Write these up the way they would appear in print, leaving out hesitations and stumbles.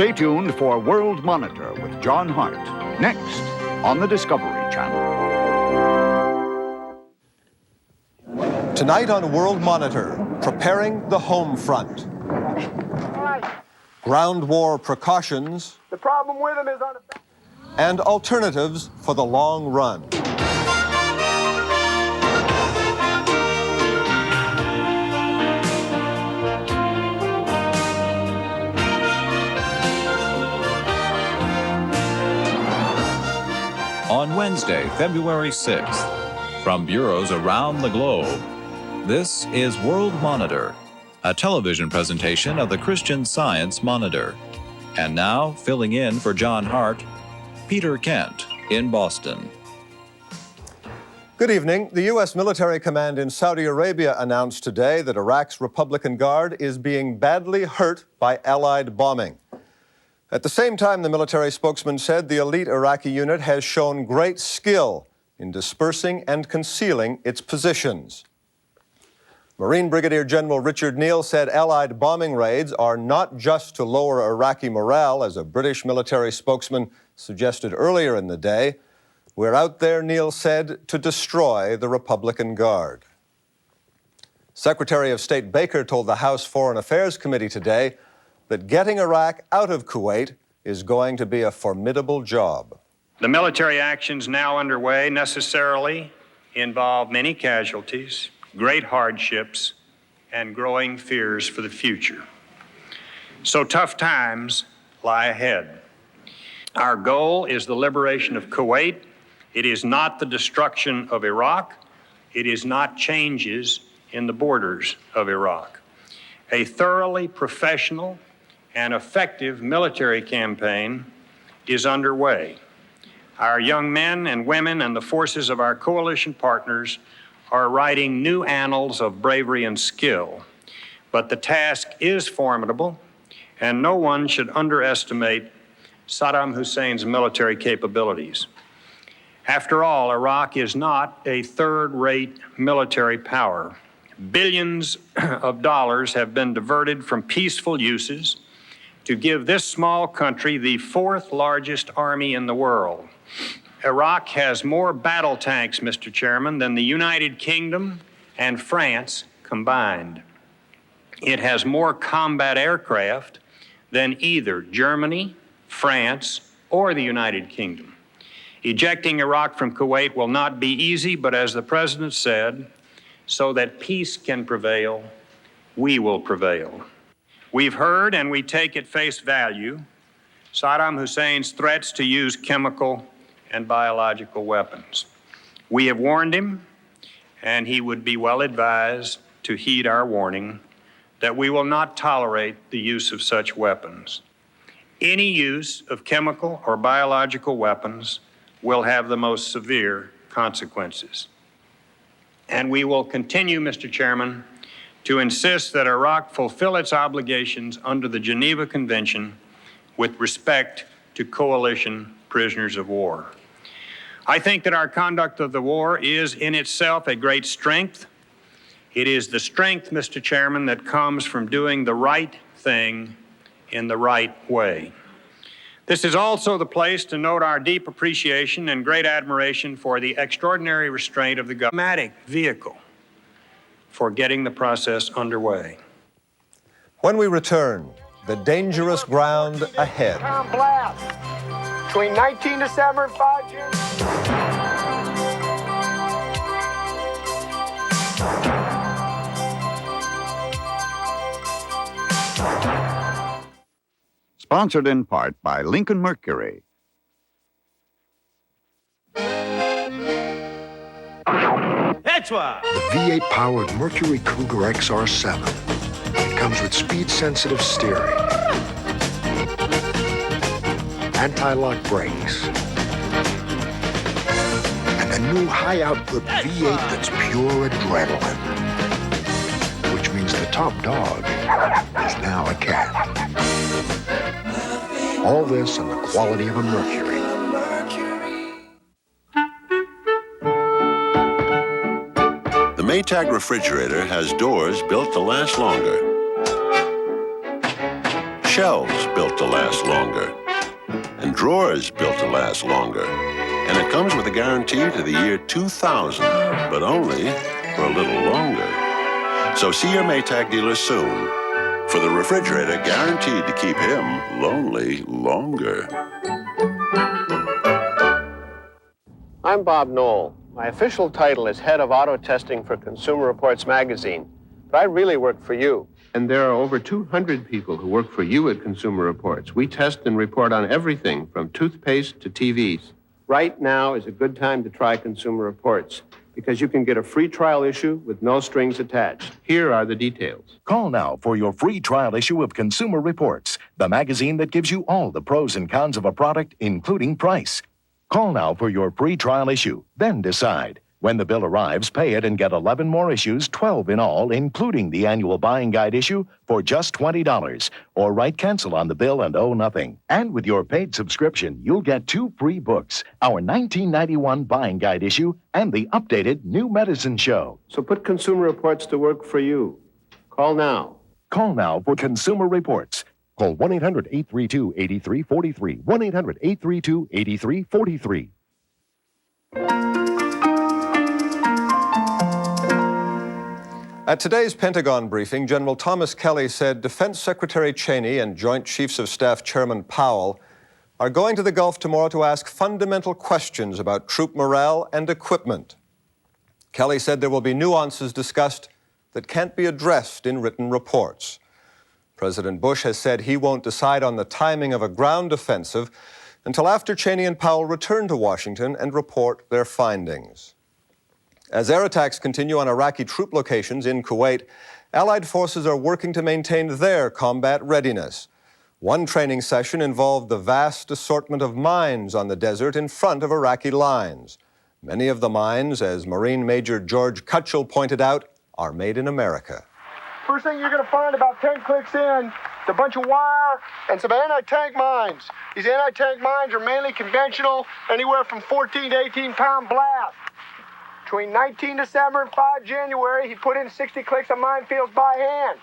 Stay tuned for World Monitor with John Hart, next on the Discovery Channel. Tonight on World Monitor, preparing the home front. Ground war precautions. The problem with them is on the... And alternatives for the long run. On Wednesday, February 6th, from bureaus around the globe, this is World Monitor, a television presentation of the Christian Science Monitor. And now, filling in for John Hart, Peter Kent in Boston. Good evening. The U.S. military command in Saudi Arabia announced today that Iraq's Republican Guard is being badly hurt by Allied bombing. At the same time, the military spokesman said the elite Iraqi unit has shown great skill in dispersing and concealing its positions. Marine Brigadier General Richard Neal said Allied bombing raids are not just to lower Iraqi morale, as a British military spokesman suggested earlier in the day. We're out there, Neal said, to destroy the Republican Guard. Secretary of State Baker told the House Foreign Affairs Committee today that getting Iraq out of Kuwait is going to be a formidable job. The military actions now underway necessarily involve many casualties, great hardships, and growing fears for the future. So tough times lie ahead. Our goal is the liberation of Kuwait. It is not the destruction of Iraq. It is not changes in the borders of Iraq. A thoroughly professional and effective military campaign is underway. Our young men and women and the forces of our coalition partners are writing new annals of bravery and skill. But the task is formidable, and no one should underestimate Saddam Hussein's military capabilities. After all, Iraq is not a third-rate military power. Billions of dollars have been diverted from peaceful uses to give this small country the fourth largest army in the world. Iraq has more battle tanks, Mr. Chairman, than the United Kingdom and France combined. It has more combat aircraft than either Germany, France, or the United Kingdom. Ejecting Iraq from Kuwait will not be easy, but as the President said, so that peace can prevail, we will prevail. We've heard and we take at face value Saddam Hussein's threats to use chemical and biological weapons. We have warned him, and he would be well advised to heed our warning that we will not tolerate the use of such weapons. Any use of chemical or biological weapons will have the most severe consequences. And we will continue, Mr. Chairman, to insist that Iraq fulfill its obligations under the Geneva Convention with respect to coalition prisoners of war. I think that our conduct of the war is in itself a great strength. It is the strength, Mr. Chairman, that comes from doing the right thing in the right way. This is also the place to note our deep appreciation and great admiration for the extraordinary restraint of the diplomatic vehicle for getting the process underway. When we return, the dangerous ground ahead. Blast between 19 December and 5 June. Sponsored in part by Lincoln Mercury. The V8-powered Mercury Cougar XR7. It comes with speed-sensitive steering, anti-lock brakes, and a new high-output V8 that's pure adrenaline, which means the top dog is now a cat. All this and the quality of a Mercury. The Maytag refrigerator has doors built to last longer, shelves built to last longer, and drawers built to last longer. And it comes with a guarantee to the year 2000, but only for a little longer. So see your Maytag dealer soon for the refrigerator guaranteed to keep him lonely longer. I'm Bob Knoll. My official title is Head of Auto Testing for Consumer Reports magazine, but I really work for you. And there are over 200 people who work for you at Consumer Reports. We test and report on everything from toothpaste to TVs. Right now is a good time to try Consumer Reports because you can get a free trial issue with no strings attached. Here are the details. Call now for your free trial issue of Consumer Reports, the magazine that gives you all the pros and cons of a product, including price. Call now for your free trial issue, then decide. When the bill arrives, pay it and get 11 more issues, 12 in all, including the annual buying guide issue, for just $20. Or write cancel on the bill and owe nothing. And with your paid subscription, you'll get 2 free books, our 1991 buying guide issue and the updated New Medicine Show. So put Consumer Reports to work for you. Call now. Call now for Consumer Reports. Call 1-800-832-8343, 1-800-832-8343. At today's Pentagon briefing, General Thomas Kelly said Defense Secretary Cheney and Joint Chiefs of Staff Chairman Powell are going to the Gulf tomorrow to ask fundamental questions about troop morale and equipment. Kelly said there will be nuances discussed that can't be addressed in written reports. President Bush has said he won't decide on the timing of a ground offensive until after Cheney and Powell return to Washington and report their findings. As air attacks continue on Iraqi troop locations in Kuwait, Allied forces are working to maintain their combat readiness. One training session involved the vast assortment of mines on the desert in front of Iraqi lines. Many of the mines, as Marine Major George Cutchell pointed out, are made in America. First thing you're going to find about 10 clicks in is a bunch of wire and some anti-tank mines. These anti-tank mines are mainly conventional, anywhere from 14 to 18-pound blast. Between 19 December and 5 January, he put in 60 clicks of minefields by hand.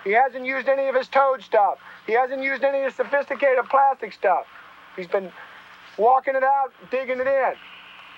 He hasn't used any of his towed stuff. He hasn't used any of the sophisticated plastic stuff. He's been walking it out, digging it in.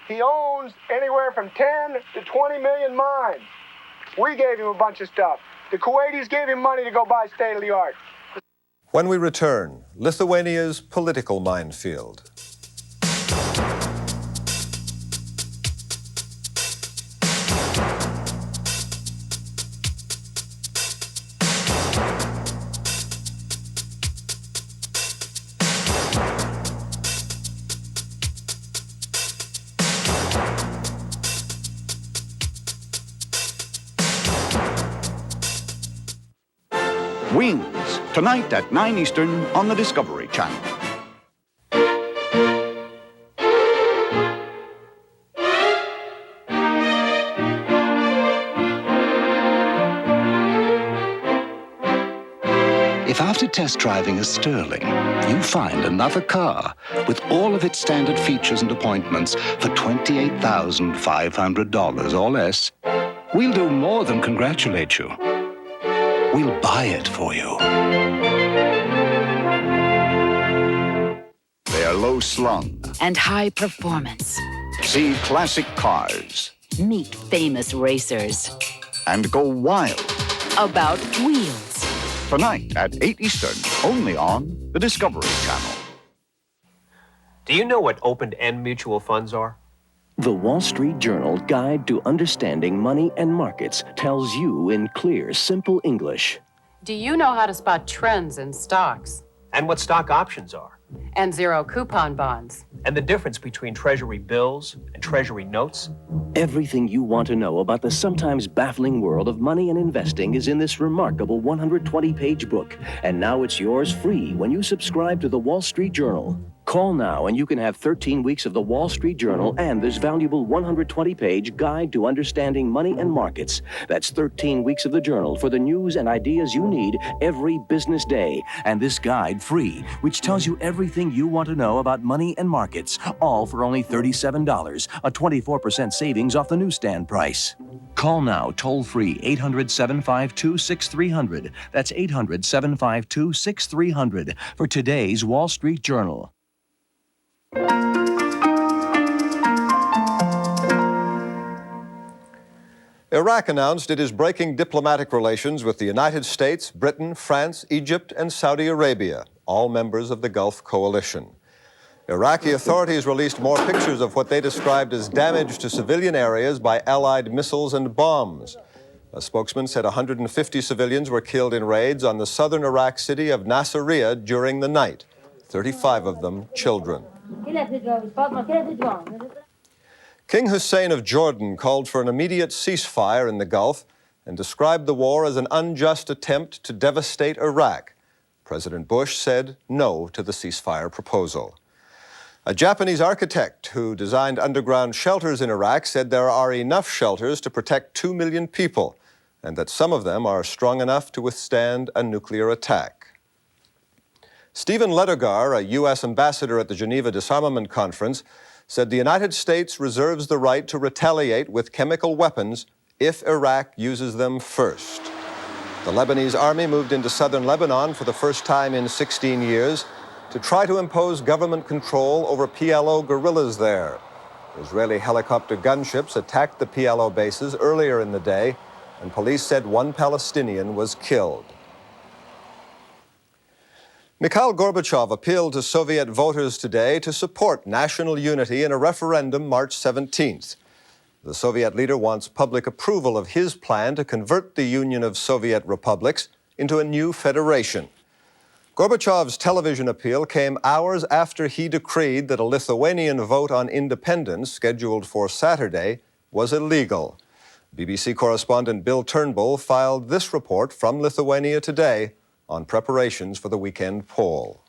He owns anywhere from 10 to 20 million mines. We gave him a bunch of stuff. The Kuwaitis gave him money to go buy state-of-the-art. When we return, Lithuania's political minefield. Wings, tonight at 9 Eastern on the Discovery Channel. If after test driving a Sterling, you find another car with all of its standard features and appointments for $28,500 or less, we'll do more than congratulate you. We'll buy it for you. They are low slung. And high performance. See classic cars. Meet famous racers. And go wild. About wheels. Tonight at 8 Eastern, only on the Discovery Channel. Do you know what open-end mutual funds are? The Wall Street Journal Guide to Understanding Money and Markets tells you in clear, simple English. Do you know how to spot trends in stocks? And what stock options are? And zero coupon bonds? And the difference between Treasury bills and Treasury notes? Everything you want to know about the sometimes baffling world of money and investing is in this remarkable 120-page book. And now it's yours free when you subscribe to the Wall Street Journal. Call now and you can have 13 weeks of the Wall Street Journal and this valuable 120-page Guide to Understanding Money and Markets. That's 13 weeks of the Journal for the news and ideas you need every business day. And this guide free, which tells you everything you want to know about money and markets, all for only $37, a 24% savings off the newsstand price. Call now toll-free 800-752-6300. That's 800-752-6300 for today's Wall Street Journal. Iraq announced it is breaking diplomatic relations with the United States, Britain, France, Egypt, and Saudi Arabia, all members of the Gulf Coalition. Iraqi authorities released more pictures of what they described as damage to civilian areas by Allied missiles and bombs. A spokesman said 150 civilians were killed in raids on the southern Iraq city of Nasiriyah during the night, 35 of them children. King Hussein of Jordan called for an immediate ceasefire in the Gulf and described the war as an unjust attempt to devastate Iraq. President Bush said no to the ceasefire proposal. A Japanese architect who designed underground shelters in Iraq said there are enough shelters to protect 2 million people, and that some of them are strong enough to withstand a nuclear attack. Stephen Ledergar, a U.S. ambassador at the Geneva Disarmament Conference, said the United States reserves the right to retaliate with chemical weapons if Iraq uses them first. The Lebanese army moved into southern Lebanon for the first time in 16 years to try to impose government control over PLO guerrillas there. Israeli helicopter gunships attacked the PLO bases earlier in the day, and police said one Palestinian was killed. Mikhail Gorbachev appealed to Soviet voters today to support national unity in a referendum March 17th. The Soviet leader wants public approval of his plan to convert the Union of Soviet Republics into a new federation. Gorbachev's television appeal came hours after he decreed that a Lithuanian vote on independence, scheduled for Saturday, was illegal. BBC correspondent Bill Turnbull filed this report from Lithuania today on preparations for the weekend poll.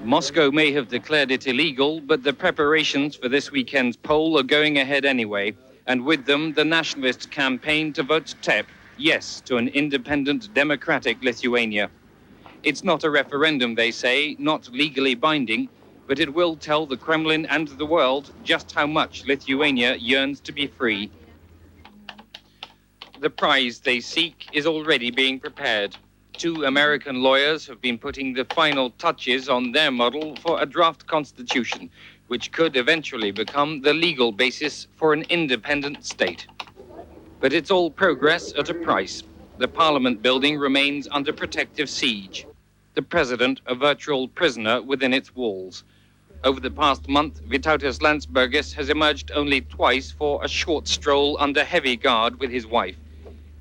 Moscow may have declared it illegal, but the preparations for this weekend's poll are going ahead anyway, and with them the nationalists campaign to vote TEP, yes, to an independent democratic Lithuania. It's not a referendum, they say, not legally binding, but it will tell the Kremlin and the world just how much Lithuania yearns to be free. The prize they seek is already being prepared. 2 American lawyers have been putting the final touches on their model for a draft constitution, which could eventually become the legal basis for an independent state. But it's all progress at a price. The Parliament building remains under protective siege. The president a virtual prisoner within its walls. Over the past month, Vytautas Landsbergis has emerged only twice for a short stroll under heavy guard with his wife.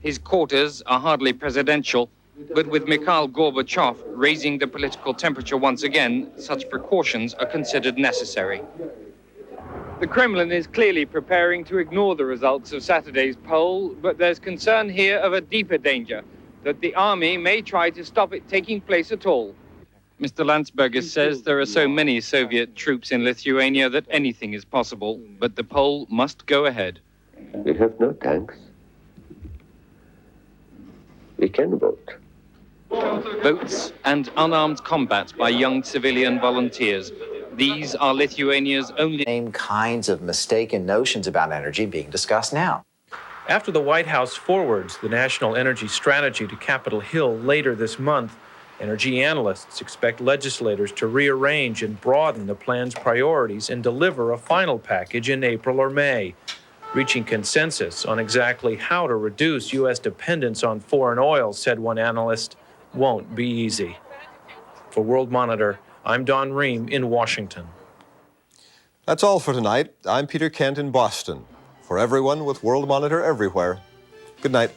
His quarters are hardly presidential, but with Mikhail Gorbachev raising the political temperature once again, such precautions are considered necessary. The Kremlin is clearly preparing to ignore the results of Saturday's poll, but there's concern here of a deeper danger, that the army may try to stop it taking place at all. Mr. Landsbergis says there are so many Soviet troops in Lithuania that anything is possible, but the poll must go ahead. We have no tanks. We can vote. Votes and unarmed combat by young civilian volunteers. These are Lithuania's only... Same kinds of mistaken notions about energy being discussed now. After the White House forwards the national energy strategy to Capitol Hill later this month, energy analysts expect legislators to rearrange and broaden the plan's priorities and deliver a final package in April or May. Reaching consensus on exactly how to reduce U.S. dependence on foreign oil, said one analyst, won't be easy. For World Monitor, I'm Don Ream in Washington. That's all for tonight. I'm Peter Kent in Boston. For everyone with World Monitor everywhere, good night.